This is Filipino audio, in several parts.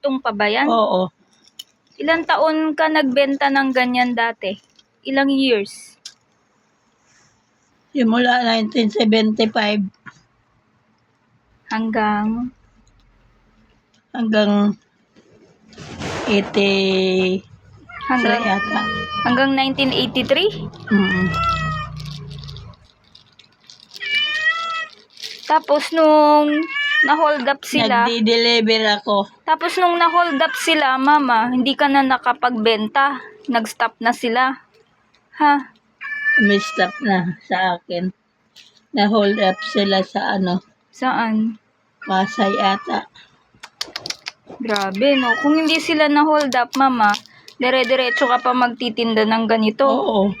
dugtong pa ba yan? Oo. Ilang taon ka nagbenta ng ganyan dati? Ilang years? Simula 1975 Hanggang hanggang 80 yata. hanggang 1983? Tapos nung na-hold up sila, Nagdi-deliver ako. tapos nung na-hold up sila, mama, hindi ka na nakapagbenta. Nag-stop na sila. Ha? May stop na sa akin. Na-hold up sila sa Saan? Pasay ata. Grabe, no? Kung hindi sila na-hold up, mama, dire-diretso ka pa magtitinda ng ganito. Oo.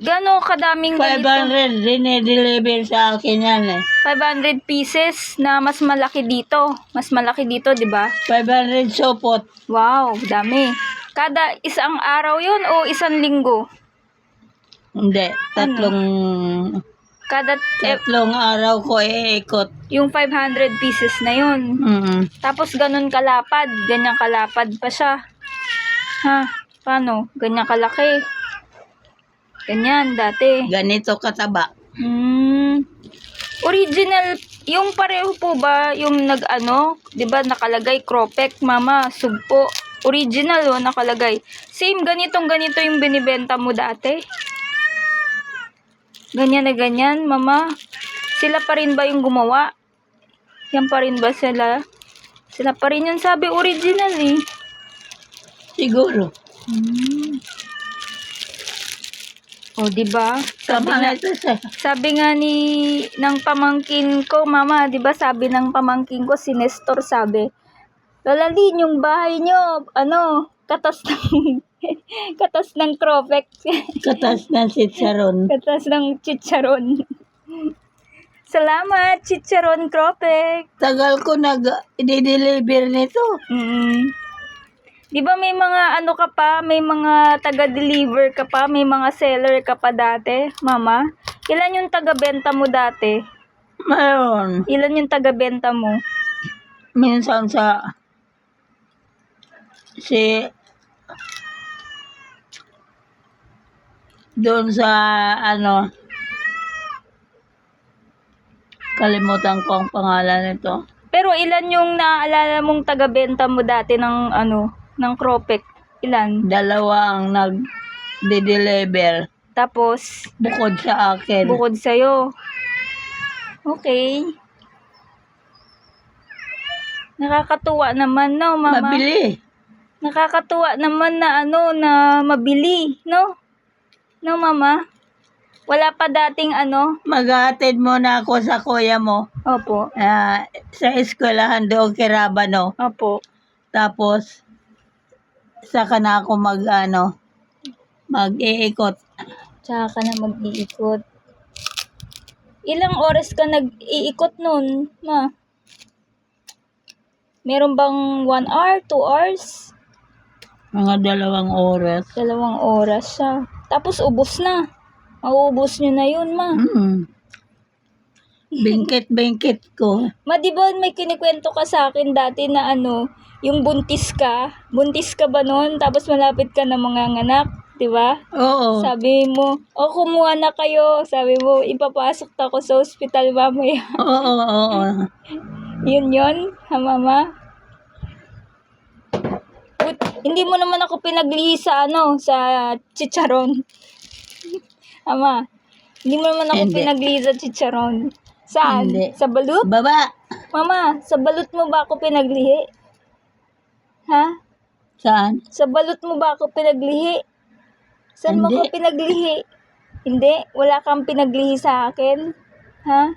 Gano'ng kadaming ganito? 500 dinideliver sa akin yan eh. 500 pieces na mas malaki dito. Mas malaki dito, di ba? 500 supot. Wow, dami. Kada isang araw yun o isang linggo? Hindi, tatlong araw ko iikot. Yung 500 pieces na yun. Tapos ganun kalapad. Ganyan kalapad pa siya. Ha? Paano? Ganyan kalaki. Ganyan, dati. Ganito kataba. Original, yung pareho po ba, yung di ba nakalagay, Cropec, mama, sugpo. Original, nakalagay. Same, ganito yung binibenta mo dati? Ganyan na ganyan, mama. Sila pa rin ba yung gumawa? Yan pa rin ba sila? Sila pa rin yung sabi original eh. Siguro. O, di ba? Sabi nga ng pamangkin ko, mama, di ba sabi ng pamangkin ko, si Nestor sabi, Lola Lynn, yung bahay nyo, katas ng Cropec. Katas ng chicharon. Katas ng chicharon. Salamat, chicharon Cropec. Tagal ko nag-deliver nito. Di ba may mga ka pa, may mga taga-deliver ka pa, may mga seller ka pa dati, mama? Ilan yung taga-benta mo dati? Mayroon. Ilan yung taga-benta mo? Minsan doon sa kalimutan ko ang pangalan nito. Pero ilan yung naaalala mong taga-benta mo dati ng ng Cropec? Ilan? 2 ang nag-deliver. Tapos? Bukod sa akin. Bukod sa'yo. Okay. Nakakatuwa naman, no, mama? Mabili. Nakakatuwa naman na na mabili, no? No, mama? Wala pa dating Maghahatid muna ako sa kuya mo. Opo. Sa eskwelahan doon kay Rabano. Opo. Tapos, saka na ako mag-iikot. Tsaka ka na mag-iikot. Ilang oras ka nag-iikot nun, ma? Meron bang 1 hour, 2 hours? Mga 2 oras. 2 oras siya. Tapos ubos na. Mauubos nyo na yun, ma. Bingkit ko. Ma, di ba may kinikwento ka sa akin dati na yung buntis ka? Buntis ka ba nun? Tapos malapit ka na mga nganak, di ba? Oo. Sabi mo, kumuha na kayo. Sabi mo, ipapasok ako sa ospital mamaya. Oo. Yun, ha, mama? Hindi mo naman ako pinaglihi sa sa chicharon. Ama, hindi mo naman ako pinaglihi sa chicharon. Saan? Hindi. Sa balut? Baba. Mama, sa balut mo ba ako pinaglihi? Ha? Saan? Sa balut mo ba ako pinaglihi? Saan mo Hindi. ko pinaglihi? Hindi? Wala kang pinaglihi sa akin? Ha?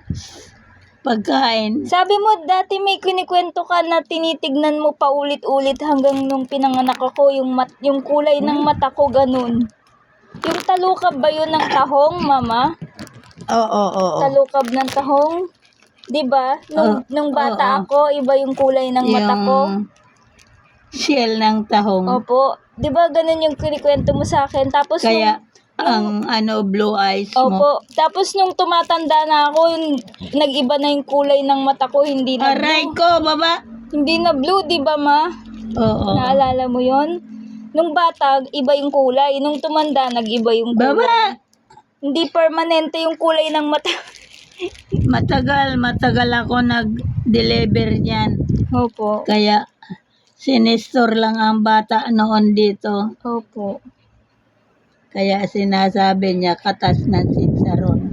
Pagkain. Sabi mo, dati may kinikwento ka na tinitignan mo pa ulit-ulit hanggang nung pinanganak ako, yung kulay ng mata ko ganun. Yung talukab ba yun ng tahong, mama? Oo. Talukab ng tahong? Diba? Nung bata ako, iba yung kulay ng mata ko. Yung shell ng tahong. Opo. Diba ganun yung kinikwento mo sa akin? Tapos Kaya, ang blue eyes mo. Opo. Tapos nung tumatanda na ako, nag-iba na yung kulay ng mata ko, hindi na Aray blue. ko, baba. Hindi na blue, di ba, ma? Oo. Naalala mo yon? Nung bata, iba yung kulay. Nung tumanda, nag-iba yung kulay. Baba! Hindi permanente yung kulay ng mata. Matagal ako nag-deliver niyan. Opo. Kaya, sinestor lang ang bata noon dito. Opo. Kaya sinasabi niya, katas ng sitsaron.